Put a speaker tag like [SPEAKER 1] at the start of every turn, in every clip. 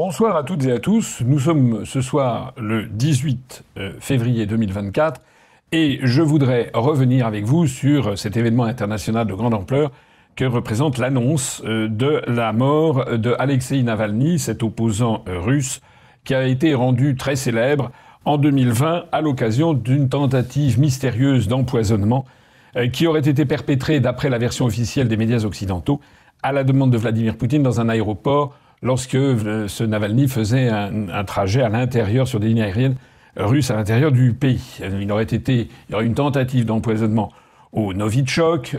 [SPEAKER 1] Bonsoir à toutes et à tous. Nous sommes ce soir le 18 février 2024 et je voudrais revenir avec vous sur cet événement international de grande ampleur que représente l'annonce de la mort de Alexeï Navalny, cet opposant russe qui a été rendu très célèbre en 2020 à l'occasion d'une tentative mystérieuse d'empoisonnement qui aurait été perpétrée, d'après la version officielle des médias occidentaux, à la demande de Vladimir Poutine dans un aéroport lorsque ce Navalny faisait un trajet à l'intérieur, sur des lignes aériennes russes à l'intérieur du pays. Il y aurait eu une tentative d'empoisonnement au Novichok.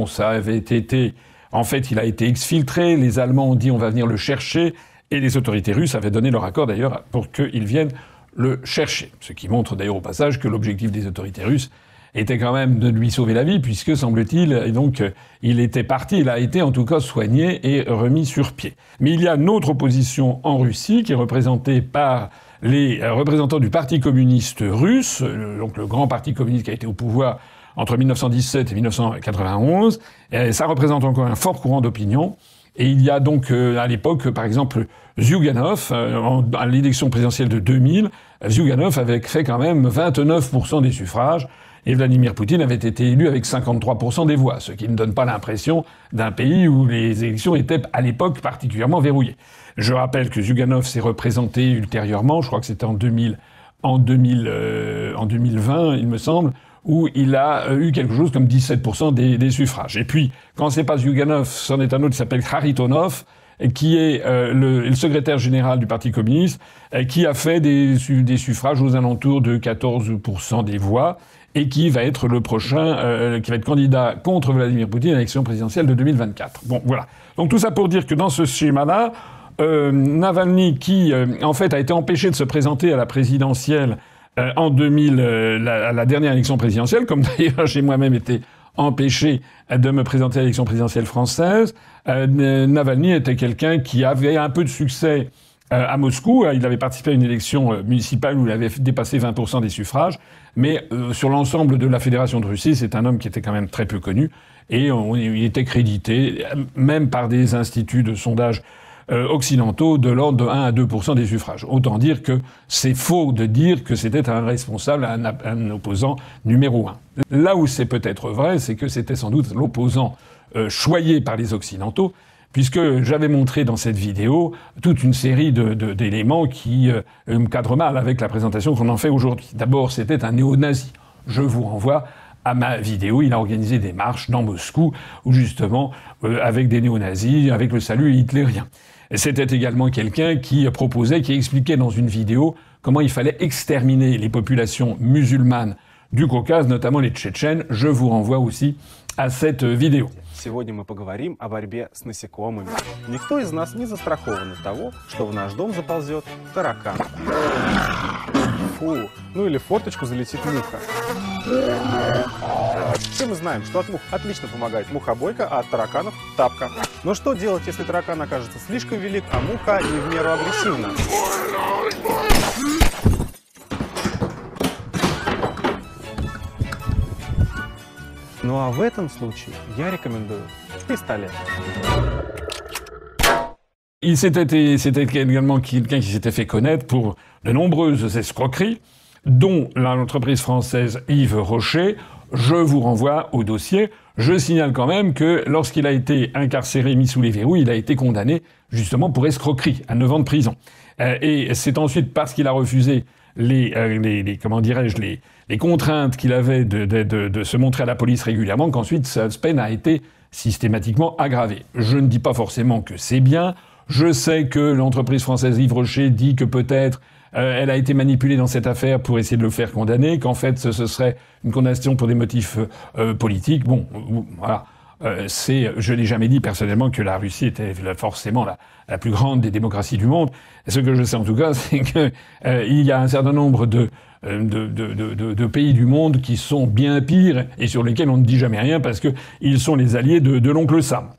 [SPEAKER 1] Ça avait été... En fait, il a été exfiltré. Les Allemands ont dit on va venir le chercher. Et les autorités russes avaient donné leur accord d'ailleurs pour qu'ils viennent le chercher. Ce qui montre d'ailleurs au passage que l'objectif des autorités russes était quand même de lui sauver la vie, puisque, semble-t-il, et donc, il était parti, il a été en tout cas soigné et remis sur pied. Mais il y a une autre opposition en Russie qui est représentée par les représentants du Parti communiste russe, donc le grand parti communiste qui a été au pouvoir entre 1917 et 1991. Et ça représente encore un fort courant d'opinion. Et il y a donc, à l'époque, par exemple, Zyuganov, à l'élection présidentielle de 2000, Zyuganov avait fait quand même 29% des suffrages. Et Vladimir Poutine avait été élu avec 53% des voix, ce qui ne donne pas l'impression d'un pays où les élections étaient à l'époque particulièrement verrouillées. Je rappelle que Zyuganov s'est représenté ultérieurement, je crois que c'était en 2020, il me semble, où il a eu quelque chose comme 17% des suffrages. Et puis, quand c'est pas Zyuganov, c'en est un autre qui s'appelle Kharitonov, qui est le secrétaire général du Parti communiste, qui a fait des suffrages aux alentours de 14% des voix, et qui va être le prochain, qui va être candidat contre Vladimir Poutine à l'élection présidentielle de 2024. Bon, voilà. Donc tout ça pour dire que dans ce schéma-là, Navalny, qui en fait a été empêché de se présenter à la présidentielle en 2000, à la dernière élection présidentielle, comme d'ailleurs j'ai moi-même été empêché de me présenter à l'élection présidentielle française, Navalny était quelqu'un qui avait un peu de succès à Moscou. Il avait participé à une élection municipale où il avait dépassé 20% des suffrages. Mais sur l'ensemble de la Fédération de Russie, c'est un homme qui était quand même très peu connu. Et il était crédité, même par des instituts de sondage occidentaux, de l'ordre de 1 à 2% des suffrages. Autant dire que c'est faux de dire que c'était un responsable, un opposant numéro 1. Là où c'est peut-être vrai, c'est que c'était sans doute l'opposant choyé par les Occidentaux, puisque j'avais montré dans cette vidéo toute une série d'éléments qui me cadrent mal avec la présentation qu'on en fait aujourd'hui. D'abord, c'était un néo-nazi. Je vous renvoie à ma vidéo. Il a organisé des marches dans Moscou, où justement, avec des néo-nazis, avec le salut hitlérien. C'était également quelqu'un qui proposait, qui expliquait dans une vidéo comment il fallait exterminer les populations musulmanes du Caucase, notamment les Tchétchènes. Je vous renvoie aussi à cette vidéo.
[SPEAKER 2] Сегодня мы поговорим о борьбе с насекомыми. Никто из нас не застрахован от того, что в наш дом заползет таракан. Фу, ну или в форточку залетит муха. Все мы знаем, что от мух отлично помогает мухобойка, а от тараканов – тапка. Но что делать, если таракан окажется слишком велик, а муха не в меру агрессивна? Ну а в этом случае я répondre pistolet.
[SPEAKER 1] C'était également quelqu'un qui s'était fait connaître pour de nombreuses escroqueries, dont l'entreprise française Yves Rocher. Je vous renvoie au dossier. Je signale quand même que lorsqu'il a été incarcéré, mis sous les verrous, il a été condamné justement pour escroquerie à 9 ans de prison. Et c'est ensuite parce qu'il a refusé les contraintes qu'il avait de se montrer à la police régulièrement, qu'ensuite sa peine a été systématiquement aggravée. Je ne dis pas forcément que c'est bien. Je sais que l'entreprise française Yves Rocher dit que peut-être elle a été manipulée dans cette affaire pour essayer de le faire condamner, qu'en fait ce serait une condamnation pour des motifs politiques. Bon, voilà. Je n'ai jamais dit personnellement que la Russie était forcément la plus grande des démocraties du monde. Ce que je sais en tout cas, c'est que il y a un certain nombre de pays du monde qui sont bien pires et sur lesquels on ne dit jamais rien parce que ils sont les alliés de l'oncle Sam.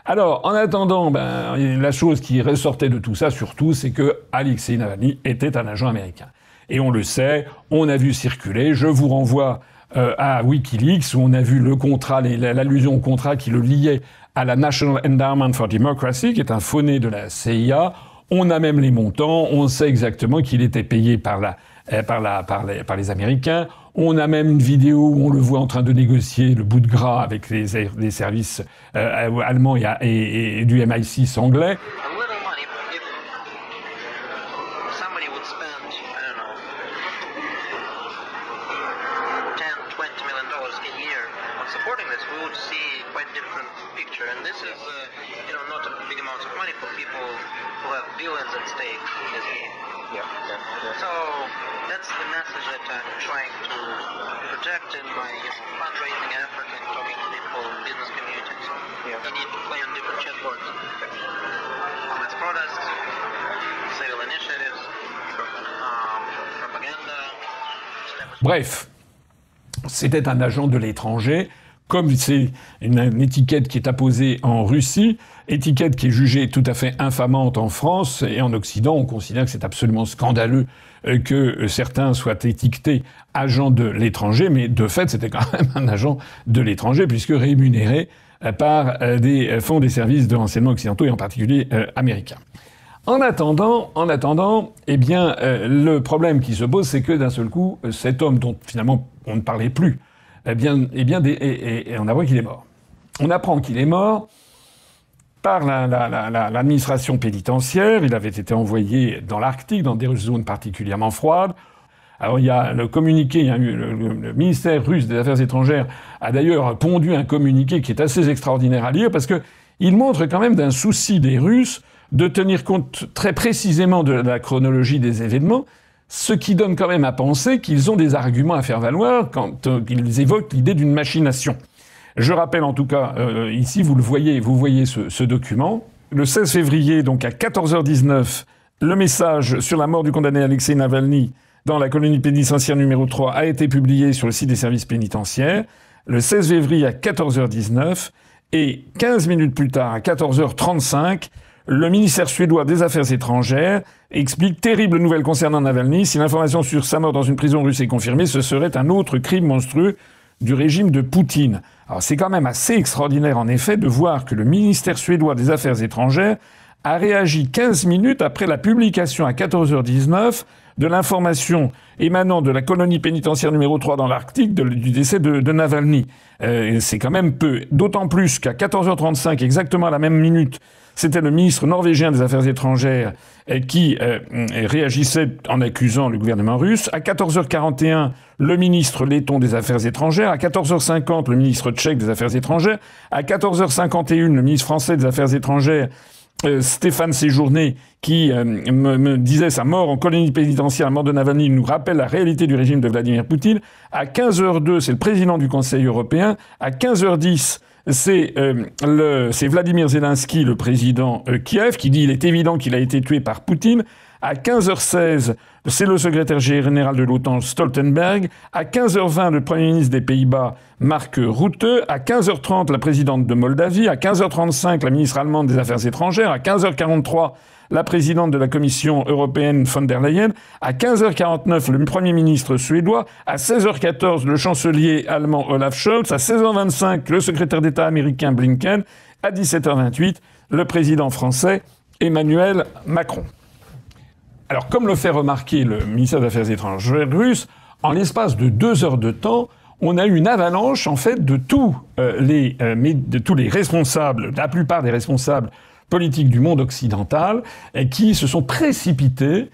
[SPEAKER 1] Alors, en attendant, la chose qui ressortait de tout ça, surtout, c'est que Alexeï Navalny était un agent américain. Et on le sait, on a vu circuler. Je vous renvoie à Wikileaks, où on a vu le contrat, l'allusion au contrat qui le liait à la National Endowment for Democracy, qui est un faux-né de la CIA. On a même les montants, on sait exactement qu'il était payé par les Américains. On a même une vidéo où on le voit en train de négocier le bout de gras avec les services allemands et du MI6 anglais.
[SPEAKER 3] So that's the message that I'm trying to project in my fundraising effort and talking to people in business communities. You need to play on different chessboards. It's products, civil initiatives, propaganda.
[SPEAKER 1] Bref, c'était un agent de l'étranger. Comme c'est une étiquette qui est apposée en Russie, étiquette qui est jugée tout à fait infamante en France et en Occident, on considère que c'est absolument scandaleux que certains soient étiquetés agents de l'étranger, mais de fait, c'était quand même un agent de l'étranger puisque rémunéré par des fonds des services de renseignement occidentaux et en particulier américains. En attendant, eh bien, le problème qui se pose, c'est que d'un seul coup, cet homme dont finalement on ne parlait plus, on apprend qu'il est mort. On apprend qu'il est mort par l'administration pénitentiaire. Il avait été envoyé dans l'Arctique, dans des zones particulièrement froides. Alors il y a le communiqué, le ministère russe des Affaires étrangères a d'ailleurs pondu un communiqué qui est assez extraordinaire à lire parce que il montre quand même d'un souci des Russes de tenir compte très précisément de la chronologie des événements, ce qui donne quand même à penser qu'ils ont des arguments à faire valoir quand ils évoquent l'idée d'une machination. Je rappelle en tout cas, ici vous voyez ce document. Le 16 février, donc à 14h19, le message sur la mort du condamné Alexei Navalny dans la colonie pénitentiaire numéro 3 a été publié sur le site des services pénitentiaires. Le 16 février à 14h19 et 15 minutes plus tard, à 14h35, le ministère suédois des Affaires étrangères explique « Terrible nouvelle concernant Navalny. Si l'information sur sa mort dans une prison russe est confirmée, ce serait un autre crime monstrueux du régime de Poutine. » Alors c'est quand même assez extraordinaire en effet de voir que le ministère suédois des Affaires étrangères a réagi 15 minutes après la publication à 14h19 de l'information émanant de la colonie pénitentiaire numéro 3 dans l'Arctique du décès de Navalny. C'est quand même peu. D'autant plus qu'à 14h35, exactement à la même minute, c'était le ministre norvégien des Affaires étrangères qui réagissait en accusant le gouvernement russe. À 14h41, le ministre letton des Affaires étrangères. À 14h50, le ministre tchèque des Affaires étrangères. À 14h51, le ministre français des Affaires étrangères, Stéphane Séjourné, qui me disait sa mort en colonie pénitentiaire, la mort de Navalny, nous rappelle la réalité du régime de Vladimir Poutine. À 15h02, c'est le président du Conseil européen. À 15h10, c'est Vladimir Zelensky, le président Kiev, qui dit il est évident qu'il a été tué par Poutine. À 15h16, c'est le secrétaire général de l'OTAN Stoltenberg. À 15h20, le premier ministre des Pays-Bas, Mark Rutte. À 15h30, la présidente de Moldavie. À 15h35, la ministre allemande des Affaires étrangères. À 15h43, la présidente de la Commission européenne von der Leyen. À 15h49, le premier ministre suédois. À 16h14, le chancelier allemand Olaf Scholz. À 16h25, le secrétaire d'État américain Blinken. À 17h28, le président français Emmanuel Macron. Alors, comme le fait remarquer le ministère des Affaires étrangères russe, en l'espace de 2 heures de temps, on a eu une avalanche, en fait, de tous les responsables, la plupart des responsables politiques du monde occidental, qui se sont précipités,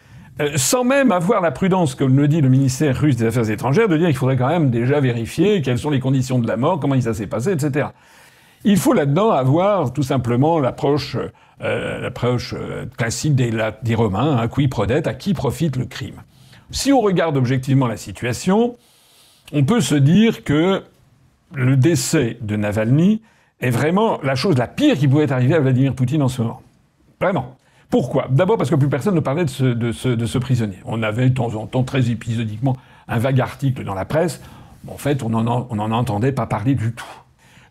[SPEAKER 1] sans même avoir la prudence, comme le dit le ministère russe des Affaires étrangères, de dire qu'il faudrait quand même déjà vérifier quelles sont les conditions de la mort, comment ça s'est passé, etc. Il faut là-dedans avoir tout simplement l'approche classique des Romains, hein, qui prodette, à qui profite le crime. Si on regarde objectivement la situation, on peut se dire que le décès de Navalny est vraiment la chose la pire qui pouvait arriver à Vladimir Poutine en ce moment. Vraiment. Pourquoi ? D'abord parce que plus personne ne parlait de ce prisonnier. On avait de temps en temps, très épisodiquement, un vague article dans la presse. En fait, on n'en entendait pas parler du tout.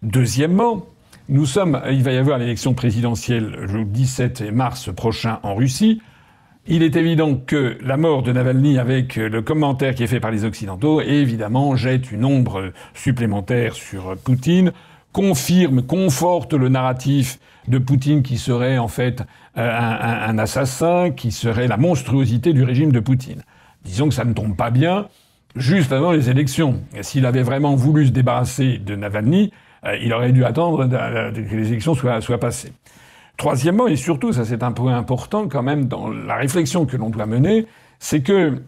[SPEAKER 1] Deuxièmement, il va y avoir l'élection présidentielle le 17 mars prochain en Russie. Il est évident que la mort de Navalny, avec le commentaire qui est fait par les Occidentaux, évidemment, jette une ombre supplémentaire sur Poutine. confirme, conforte le narratif de Poutine qui serait en fait un assassin, qui serait la monstruosité du régime de Poutine. Disons que ça ne tombe pas bien juste avant les élections. Et s'il avait vraiment voulu se débarrasser de Navalny, il aurait dû attendre que les élections soient passées. Troisièmement, et surtout, ça c'est un point important quand même dans la réflexion que l'on doit mener, c'est que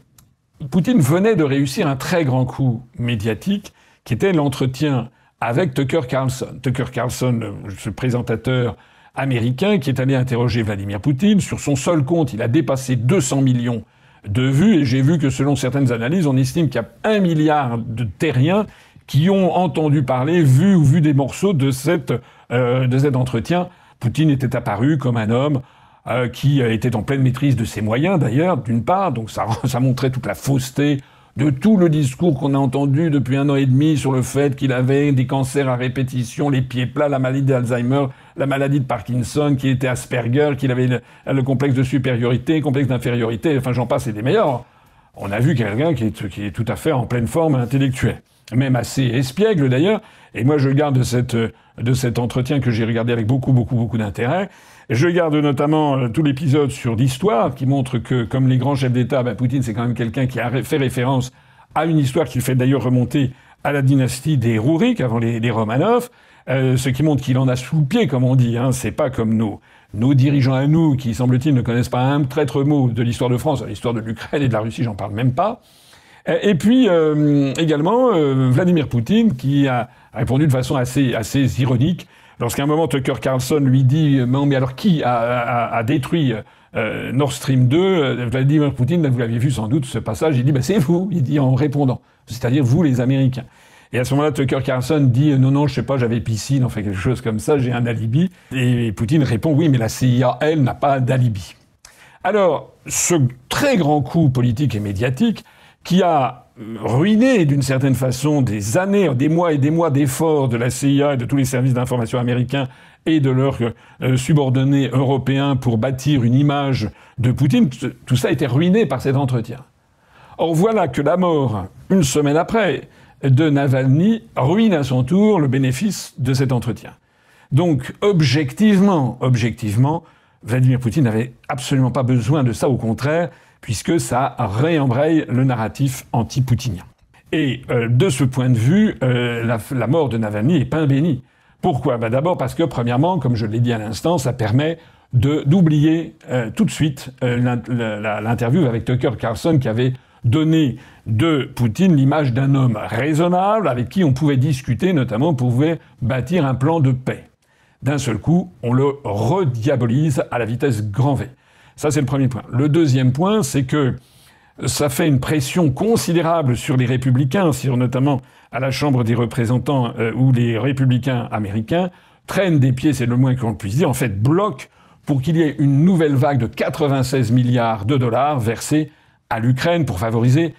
[SPEAKER 1] Poutine venait de réussir un très grand coup médiatique qui était l'entretien avec Tucker Carlson. Tucker Carlson, ce présentateur américain qui est allé interroger Vladimir Poutine. Sur son seul compte, il a dépassé 200 millions de vues et j'ai vu que selon certaines analyses, on estime qu'il y a 1 milliard de terriens qui ont entendu parler, vu des morceaux de cet entretien. Poutine était apparu comme un homme qui était en pleine maîtrise de ses moyens d'ailleurs, d'une part, donc ça montrait toute la fausseté de tout le discours qu'on a entendu depuis 1 an et demi sur le fait qu'il avait des cancers à répétition, les pieds plats, la maladie d'Alzheimer, la maladie de Parkinson, qu'il était Asperger, qu'il avait le complexe de supériorité, complexe d'infériorité, enfin j'en passe et des meilleurs. On a vu quelqu'un qui est tout à fait en pleine forme intellectuelle, même assez espiègle d'ailleurs. Et moi je garde de cet entretien que j'ai regardé avec beaucoup d'intérêt. Je garde notamment tout l'épisode sur l'histoire qui montre que, comme les grands chefs d'État, Poutine c'est quand même quelqu'un qui a fait référence à une histoire qui fait d'ailleurs remonter à la dynastie des Rouriks avant les Romanov, ce qui montre qu'il en a sous le pied, comme on dit. Hein. C'est pas comme nos dirigeants à nous qui, semble-t-il, ne connaissent pas un traître mot de l'histoire de France, l'histoire de l'Ukraine et de la Russie, j'en parle même pas. Et puis également Vladimir Poutine qui a répondu de façon assez ironique. Lorsqu'à un moment Tucker Carlson lui dit « Mais alors qui a détruit Nord Stream 2 ?» Vladimir Poutine, vous l'aviez vu sans doute ce passage, il dit « C'est vous », il dit en répondant, c'est-à-dire vous les Américains. Et à ce moment-là, Tucker Carlson dit « Non, je sais pas, j'avais piscine, enfin quelque chose comme ça, j'ai un alibi ». Et Poutine répond « Oui, mais la CIA, elle, n'a pas d'alibi ». Alors, ce très grand coup politique et médiatique qui a ruiné d'une certaine façon des années, des mois et des mois d'efforts de la CIA et de tous les services d'information américains et de leurs subordonnés européens pour bâtir une image de Poutine, tout ça a été ruiné par cet entretien. Or voilà que la mort, une semaine après, de Navalny ruine à son tour le bénéfice de cet entretien. Donc objectivement, Vladimir Poutine n'avait absolument pas besoin de ça, au contraire, puisque ça réembraye le narratif anti-poutinien. Et de ce point de vue, la mort de Navalny est pain béni. Pourquoi ? D'abord parce que, premièrement, comme je l'ai dit à l'instant, ça permet d'oublier tout de suite l'interview avec Tucker Carlson qui avait donné de Poutine l'image d'un homme raisonnable avec qui on pouvait discuter, notamment on pouvait bâtir un plan de paix. D'un seul coup, on le rediabolise à la vitesse grand V. Ça, c'est le premier point. Le deuxième point, c'est que ça fait une pression considérable sur les républicains, notamment à la Chambre des représentants, où les républicains américains traînent des pieds, c'est le moins qu'on puisse dire, en fait bloquent pour qu'il y ait une nouvelle vague de 96 milliards de dollars versés à l'Ukraine pour favoriser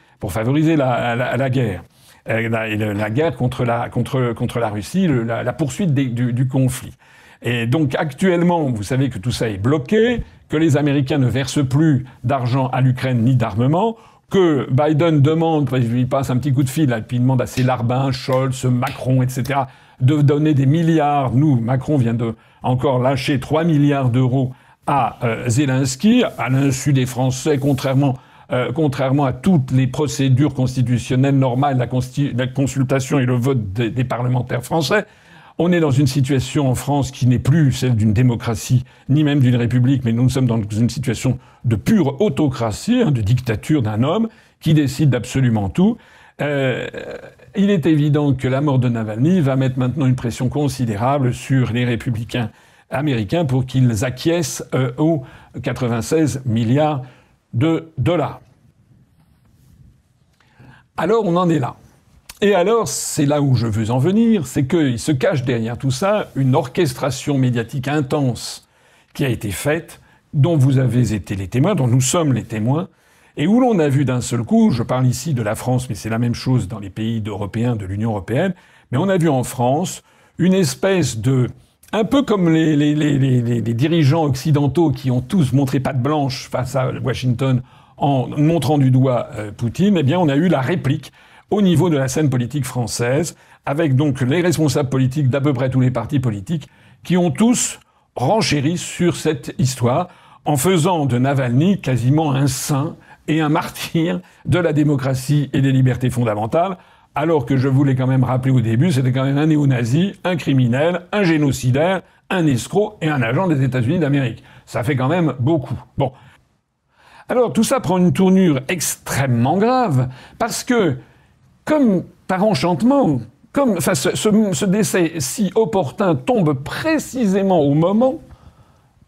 [SPEAKER 1] la guerre. La guerre contre la Russie, la poursuite du conflit. Et donc actuellement, vous savez que tout ça est bloqué, que les Américains ne versent plus d'argent à l'Ukraine ni d'armement, que Biden demande, il passe un petit coup de fil, là, puis il demande à ses larbins, Scholz, Macron, etc., de donner des milliards. Nous, Macron vient de encore lâcher 3 milliards d'euros à Zelensky, à l'insu des Français, contrairement à toutes les procédures constitutionnelles normales, la consultation et le vote des parlementaires français. On est dans une situation en France qui n'est plus celle d'une démocratie, ni même d'une république, mais nous sommes dans une situation de pure autocratie, de dictature d'un homme qui décide d'absolument tout. Il est évident que la mort de Navalny va mettre maintenant une pression considérable sur les républicains américains pour qu'ils acquiescent aux 96 milliards de dollars. Alors on en est là. Et alors, c'est là où je veux en venir, c'est qu'il se cache derrière tout ça une orchestration médiatique intense qui a été faite, dont vous avez été les témoins, dont nous sommes les témoins, et où l'on a vu d'un seul coup, je parle ici de la France, mais c'est la même chose dans les pays européens, de l'Union européenne, mais on a vu en France une espèce de... Un peu comme les dirigeants occidentaux qui ont tous montré patte blanche face à Washington en montrant du doigt Poutine, eh bien on a eu la réplique au niveau de la scène politique française, avec donc les responsables politiques d'à peu près tous les partis politiques, qui ont tous renchéri sur cette histoire, en faisant de Navalny quasiment un saint et un martyr de la démocratie et des libertés fondamentales, alors que je voulais quand même rappeler au début, c'était quand même un néo-nazi, un criminel, un génocidaire, un escroc et un agent des États-Unis d'Amérique. Ça fait quand même beaucoup. Bon. Alors tout ça prend une tournure extrêmement grave, parce que, comme par enchantement, ce décès si opportun tombe précisément au moment,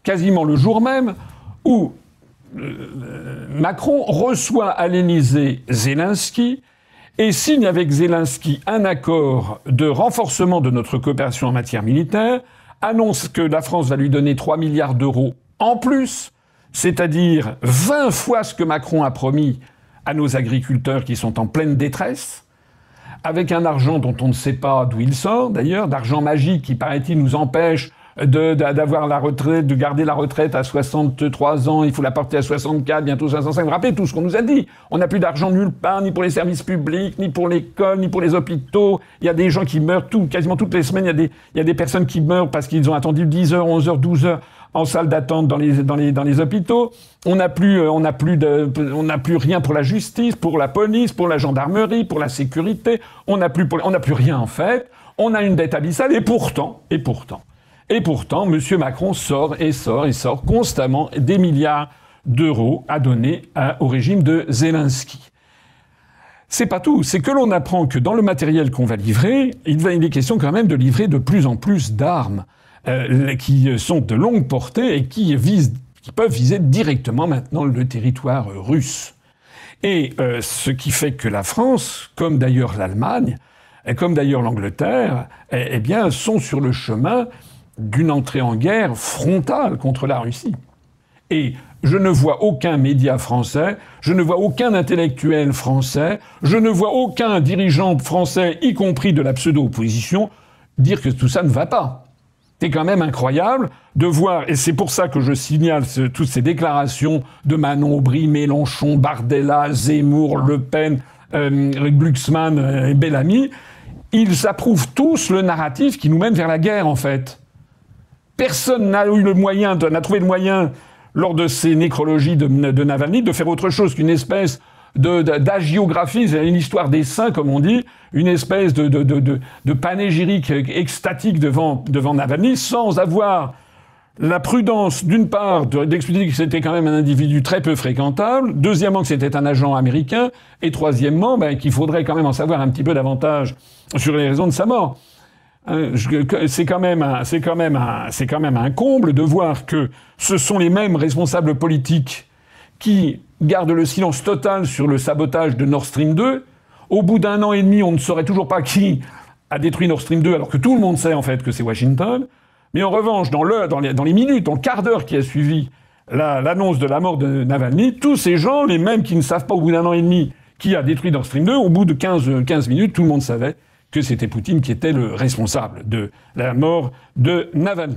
[SPEAKER 1] quasiment le jour même, où Macron reçoit à l'Élysée Zelensky et signe avec Zelensky un accord de renforcement de notre coopération en matière militaire, annonce que la France va lui donner 3 milliards d'euros en plus, c'est-à-dire 20 fois ce que Macron a promis à nos agriculteurs qui sont en pleine détresse, avec un argent dont on ne sait pas d'où il sort, d'ailleurs, d'argent magique qui, paraît-il, nous empêche d'avoir la retraite, de garder la retraite à 63 ans, il faut la porter à 64, bientôt 65. Vous vous rappelez tout ce qu'on nous a dit. On n'a plus d'argent nulle part, ni pour les services publics, ni pour l'école, ni pour les hôpitaux. Il y a des gens qui meurent quasiment toutes les semaines. Il y a des personnes qui meurent parce qu'ils ont attendu 10 heures, 11 heures, 12 heures en salle d'attente dans les hôpitaux. On n'a plus rien pour la justice, pour la police, pour la gendarmerie, pour la sécurité. On n'a plus rien, en fait. On a une dette abyssale et pourtant, M. Macron sort constamment des milliards d'euros à donner au régime de Zelensky. C'est pas tout, c'est que l'on apprend que dans le matériel qu'on va livrer, il est question quand même de livrer de plus en plus d'armes qui sont de longue portée et qui peuvent viser directement maintenant le territoire russe. Et ce qui fait que la France, comme d'ailleurs l'Allemagne, et comme d'ailleurs l'Angleterre, eh bien, sont sur le chemin d'une entrée en guerre frontale contre la Russie. Et je ne vois aucun média français, je ne vois aucun intellectuel français, je ne vois aucun dirigeant français, y compris de la pseudo-opposition, dire que tout ça ne va pas. C'est quand même incroyable de voir, et c'est pour ça que je signale toutes ces déclarations de Manon Aubry, Mélenchon, Bardella, Zemmour, Le Pen, Glucksmann et Bellamy, ils approuvent tous le narratif qui nous mène vers la guerre, en fait. Personne n'a trouvé le moyen, lors de ces nécrologies de Navalny, de faire autre chose qu'une espèce d'agiographie, c'est une histoire des saints, comme on dit, une espèce de panégyrique extatique devant Navalny, sans avoir la prudence, d'une part, d'expliquer que c'était quand même un individu très peu fréquentable, deuxièmement, que c'était un agent américain, et troisièmement, qu'il faudrait quand même en savoir un petit peu davantage sur les raisons de sa mort. C'est quand même un comble de voir que ce sont les mêmes responsables politiques qui gardent le silence total sur le sabotage de Nord Stream 2. Au bout d'un an et demi, on ne saurait toujours pas qui a détruit Nord Stream 2, alors que tout le monde sait en fait que c'est Washington. Mais en revanche, dans les minutes, dans le quart d'heure qui a suivi l'annonce de la mort de Navalny, tous ces gens, les mêmes qui ne savent pas au bout d'un an et demi qui a détruit Nord Stream 2, au bout de 15 minutes, tout le monde savait que c'était Poutine qui était le responsable de la mort de Navalny.